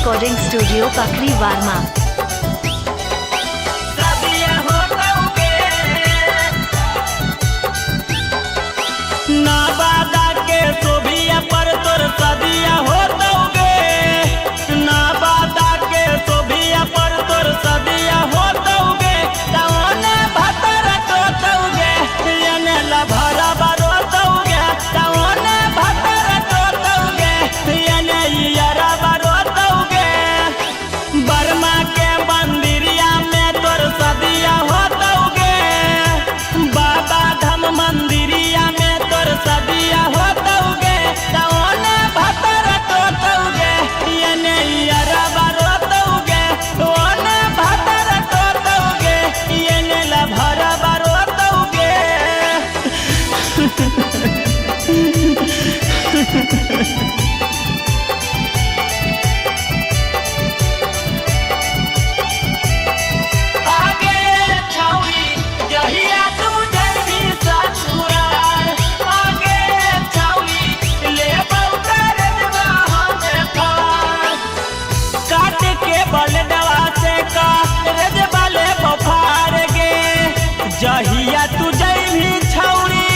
Recording studio पखरी वारमा। नाबादा के सोभिया पर तोर सदिया होतौगे, नाबादा के सोभिया पर तोर सदिया होतौगे, तवने भतर टोतौगे, यने लभरा बरोतौगे, तवने भतर टोतौगे, यने यारा बरोतौगे। बर्मा के मंदिरिया में तोर सदिया होतौगे, बाबा धाम मंदिरिया में तोर सदिया होतौगे, तवने भतर टोतौगे, यने यारा बरोतौगे, ओने भतर टोतौगे, यने लभरा बरोतौगे। आगे छौरी जहिया तू जइबी ससुराल, आगे छौरी लेबौ करजवा हमे फार, काट के बलडवा से करजवा लेबौ फार गे। जहिया तू जइबी छौरी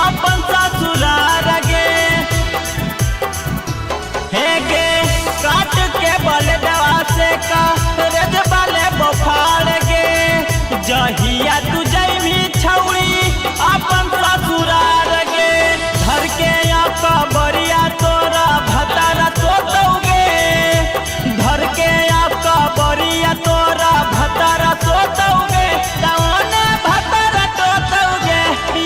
अपन ससुराल गे, हे गे काट के बलडवा से करजवा लेबौ फार गे। जहिया तू जइबी छौरी अपन ससुराल गे, धर के कबरिया तोरा भतारा सोतौगे, धर के कबरिया तोरा भतारा सोतौगे, तवने भतारा टोतौगे,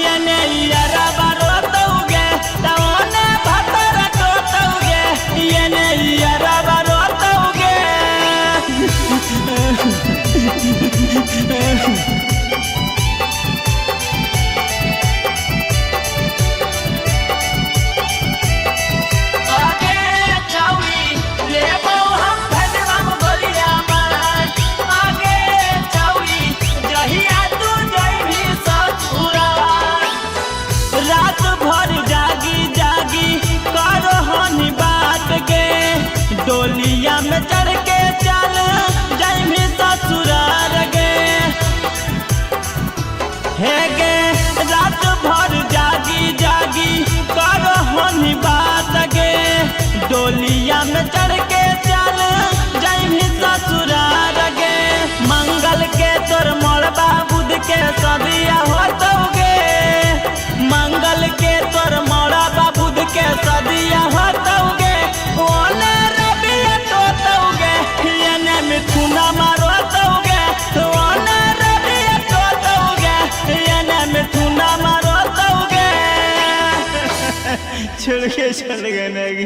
यने यारा बरोतौगे, तवने भतारा टोतौगे, यने यारा बरोतौगे। आगे छौरी लेबौ हम भेजबम गोलिया मार, आगे छौरी जहिया तू जइबी ससुराल। रात भर जागी जागी करो हनी बात गे, डोलिया में चढ़ के चल जइबी ससुराल गे, हे गे रात भर जागी जागी करो हनी बात गे, डोलिया में चढ़ के चल जइबी ससुराल गे। मंगल के तोर मोरबा बुध के सदिया होतौगे, मंगल के तोर मोरबा बुध के सदिया होतौगे, ओने रबिया टोतौगे, यने मिथुना मारोतौगे, ओने रबिया टोतौगे, यने मिथुना मारोतौगे। छोड़ के चल गए।